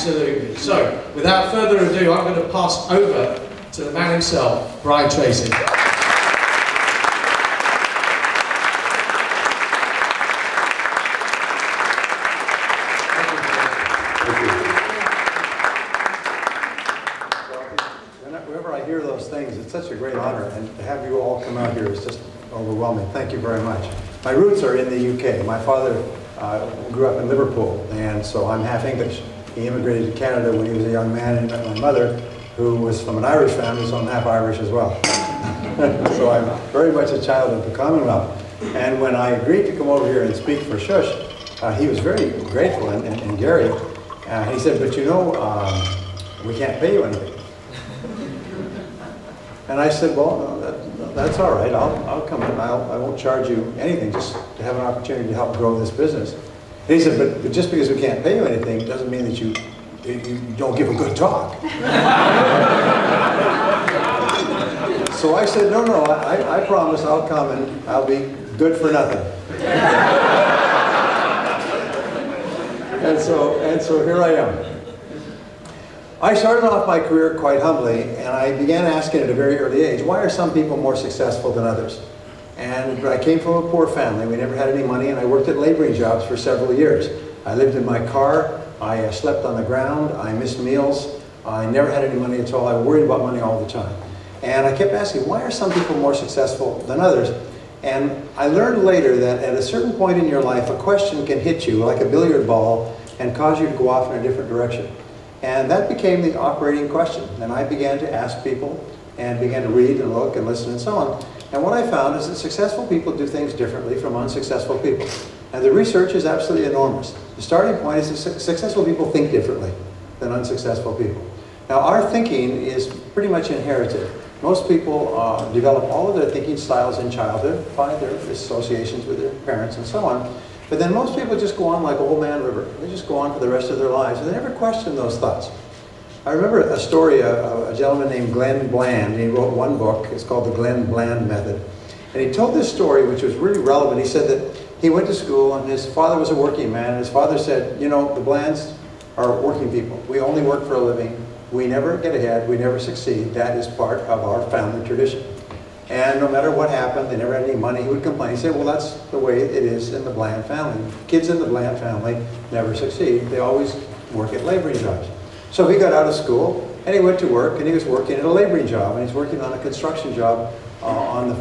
Absolutely. So, without further ado, I'm going to pass over to the man himself, Brian Tracy. Whenever I hear those things, it's such a great honor, and to have you all come out here is just overwhelming. Thank you very much. My roots are in the UK. My father grew up in Liverpool, and so I'm half English. He immigrated to Canada when he was a young man, and met my mother, who was from an Irish family, so I'm half Irish as well. So I'm very much a child of the Commonwealth. And when I agreed to come over here and speak for Shush, he was very grateful, and Gary, he said, but you know, we can't pay you anything. And I said, well, no, that's all right. I'll come in. I won't charge you anything, just to have an opportunity to help grow this business. And he said, but just because we can't pay you anything doesn't mean that you don't give a good talk. So I said, no, I promise I'll come and I'll be good for nothing. and so here I am. I started off my career quite humbly, and I began asking at a very early age, why are some people more successful than others? And I came from a poor family. We never had any money, and I worked at laboring jobs for several years. I lived in my car, I slept on the ground, I missed meals, I never had any money at all. I worried about money all the time. And I kept asking, why are some people more successful than others? And I learned later that at a certain point in your life, a question can hit you like a billiard ball and cause you to go off in a different direction. And that became the operating question. And I began to ask people and began to read and look and listen and so on. And what I found is that successful people do things differently from unsuccessful people. And the research is absolutely enormous. The starting point is that successful people think differently than unsuccessful people. Now, our thinking is pretty much inherited. Most people develop all of their thinking styles in childhood by their associations with their parents and so on. But then most people just go on like Old Man River. They just go on for the rest of their lives, and they never question those thoughts. I remember a story of a gentleman named Glenn Bland. He wrote one book. It's called The Glenn Bland Method. And he told this story, which was really relevant. He said that he went to school, and his father was a working man. And his father said, you know, the Blands are working people. We only work for a living. We never get ahead. We never succeed. That is part of our family tradition. And no matter what happened, they never had any money. He would complain. He said, well, that's the way it is in the Bland family. Kids in the Bland family never succeed. They always work at laboring jobs. So he got out of school, and he went to work, and he was working at a laboring job, and he's working on a construction job on the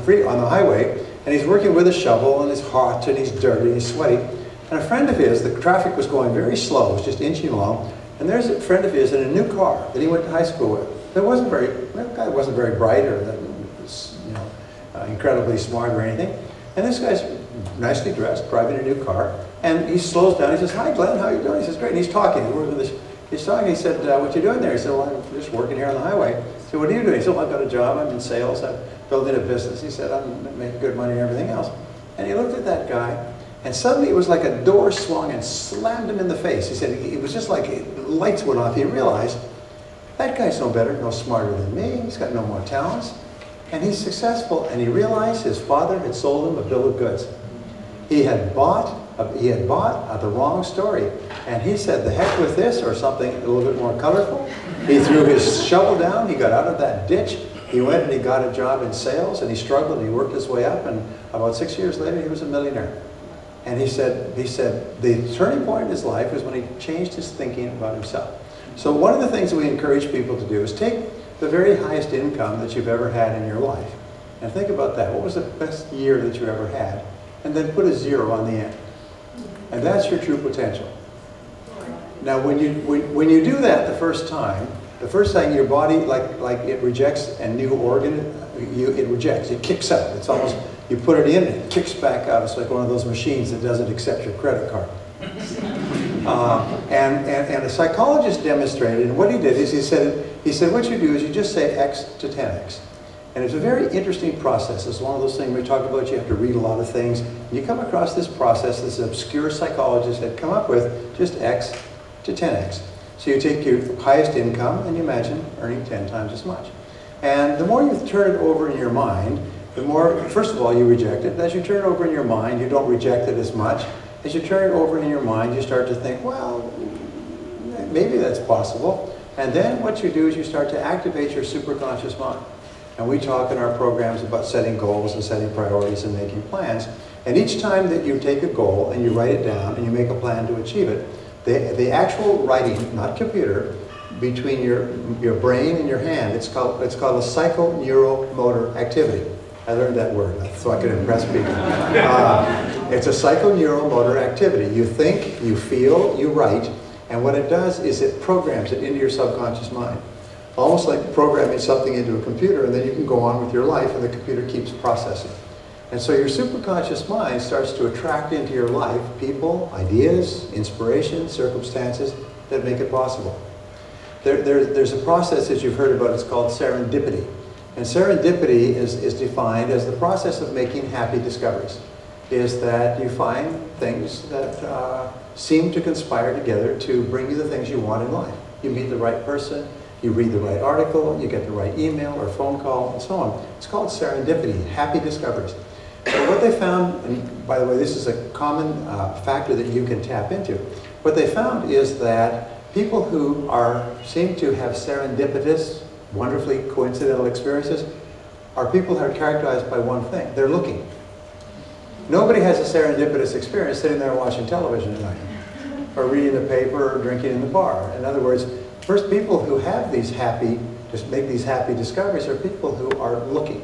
highway, and he's working with a shovel, and it's hot, and he's dirty, and he's sweaty. And a friend of his, the traffic was going very slow, it was just inching along, and there's a friend of his in a new car that he went to high school with. The guy wasn't very bright or incredibly smart or anything. And this guy's nicely dressed, driving a new car, and he slows down. He says, hi, Glenn, how are you doing? He says, great. And he's talking. He's talking. He said, what you doing there? He said, well, I'm just working here on the highway. He said, what are you doing? He said, well, I've got a job. I'm in sales. I'm building a business. He said, I'm making good money and everything else. And he looked at that guy, and suddenly it was like a door swung and slammed him in the face. He said, it was just like lights went off. He realized, that guy's no better, no smarter than me. He's got no more talents. And he's successful, and he realized his father had sold him a bill of goods. He had bought the wrong story, and he said, the heck with this, or something a little bit more colorful. He threw his shovel down, he got out of that ditch, he went and he got a job in sales, and he struggled, and he worked his way up, and about 6 years later, he was a millionaire. And he said the turning point in his life was when he changed his thinking about himself. So one of the things that we encourage people to do is take the very highest income that you've ever had in your life. And think about that. What was the best year that you ever had? And then put a 0 on the end. And that's your true potential. Now when you do that the first time your body, like it rejects a new organ, it rejects, it kicks out. It's almost, you put it in and it kicks back out. It's like one of those machines that doesn't accept your credit card. And a psychologist demonstrated, and what he did is he said what you do is you just say X to 10X. And it's a very interesting process. It's one of those things we talk about, you have to read a lot of things. And you come across this process this obscure psychologist had come up with, just X to 10X. So you take your highest income and you imagine earning 10 times as much. And the more you turn it over in your mind, the more, first of all, you reject it. As you turn it over in your mind, you don't reject it as much. As you turn it over in your mind, you start to think, well, maybe that's possible. And then what you do is you start to activate your superconscious mind. And we talk in our programs about setting goals and setting priorities and making plans. And each time that you take a goal and you write it down and you make a plan to achieve it, the actual writing, not computer, between your brain and your hand, it's called a psychoneuromotor activity. I learned that word so I could impress people. It's a psychoneuromotor activity. You think, you feel, you write, and what it does is it programs it into your subconscious mind. Almost like programming something into a computer, and then you can go on with your life and the computer keeps processing. And so your superconscious mind starts to attract into your life people, ideas, inspiration, circumstances that make it possible. There's a process that you've heard about, it's called serendipity. And serendipity is defined as the process of making happy discoveries. Is that you find things that seem to conspire together to bring you the things you want in life. You meet the right person, you read the right article, you get the right email or phone call, and so on. It's called serendipity, happy discoveries. So what they found, and by the way, this is a common factor that you can tap into. What they found is that people who seem to have serendipitous, wonderfully coincidental experiences are people that are characterized by one thing. They're looking. Nobody has a serendipitous experience sitting there watching television at night, or reading the paper, or drinking in the bar. In other words, first people who have these make these happy discoveries are people who are looking.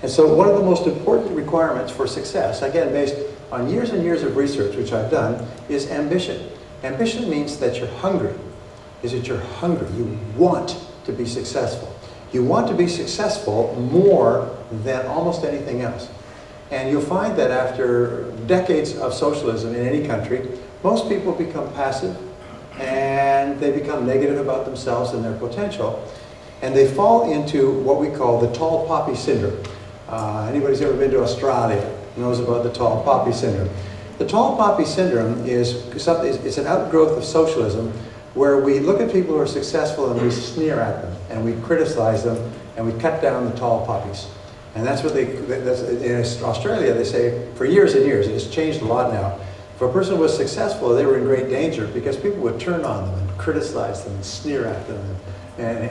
And so one of the most important requirements for success, again based on years and years of research which I've done, is ambition. Ambition means that you're hungry. Is that you're hungry. You want to be successful. You want to be successful more than almost anything else. And you'll find that after decades of socialism in any country, most people become passive and they become negative about themselves and their potential. And they fall into what we call the tall poppy syndrome. Anybody's ever been to Australia knows about the tall poppy syndrome. The tall poppy syndrome it's an outgrowth of socialism where we look at people who are successful and we sneer at them and we criticize them and we cut down the tall poppies. And that's what in Australia they say for years and years, it's changed a lot now. If a person was successful, they were in great danger because people would turn on them and criticize them and sneer at them and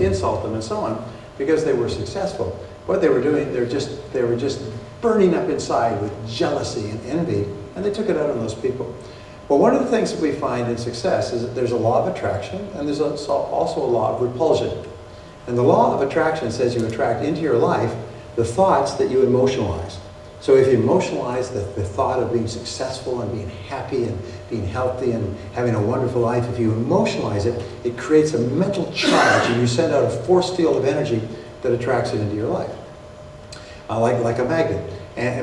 insult them and so on because they were successful. What they were doing, they were just burning up inside with jealousy and envy, and they took it out on those people. Well, one of the things that we find in success is that there's a law of attraction and there's also a law of repulsion. And the law of attraction says you attract into your life the thoughts that you emotionalize. So if you emotionalize the thought of being successful and being happy and being healthy and having a wonderful life, if you emotionalize it, it creates a mental charge and you send out a force field of energy that attracts it into your life, like a magnet.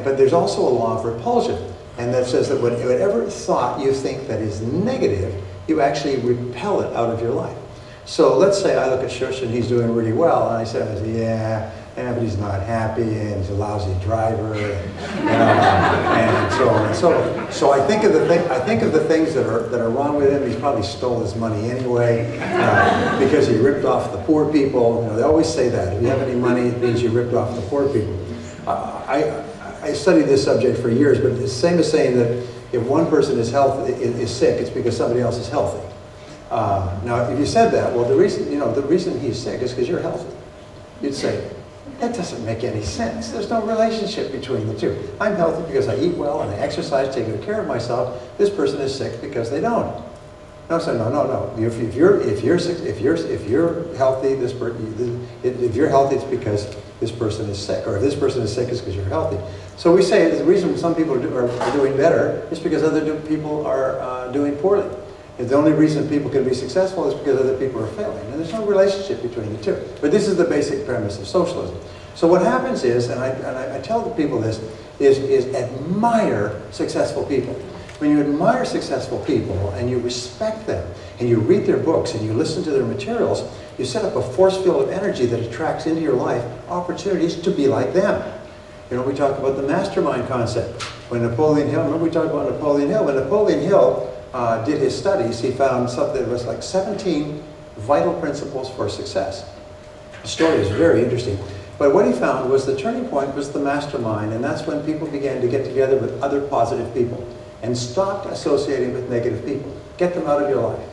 But there's also a law of repulsion, and that says that whatever thought you think that is negative, you actually repel it out of your life. So let's say I look at Shush and he's doing really well, and I say, yeah, but he's not happy, and he's a lousy driver, and so on and so on. So I think of the things that are wrong with him. He's probably stole his money anyway because he ripped off the poor people. You know, they always say that if you have any money, it means you ripped off the poor people. I studied this subject for years, but it's the same as saying that if one person is sick, it's because somebody else is healthy. Now, if you said that, well, the reason he's sick is because you're healthy. You'd say, that doesn't make any sense. There's no relationship between the two. I'm healthy because I eat well and I exercise, take good care of myself. This person is sick because they don't. No, so no. If you're healthy, if you're healthy, it's because this person is sick, or if this person is sick, it's because you're healthy. So we say the reason some people are doing better is because other people are doing poorly. And the only reason people can be successful is because other people are failing. And there's no relationship between the two. But this is the basic premise of socialism. So what happens is, and I tell the people this, is admire successful people. When you admire successful people and you respect them and you read their books and you listen to their materials, you set up a force field of energy that attracts into your life opportunities to be like them. You know, we talk about the mastermind concept. When Napoleon Hill, remember we talked about Napoleon Hill? When Napoleon Hill did his studies, he found something that was like 17 vital principles for success. The story is very interesting. But what he found was the turning point was the mastermind, and that's when people began to get together with other positive people and stopped associating with negative people. Get them out of your life.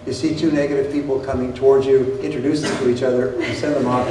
You see two negative people coming towards you, introduce them to each other, and send them off.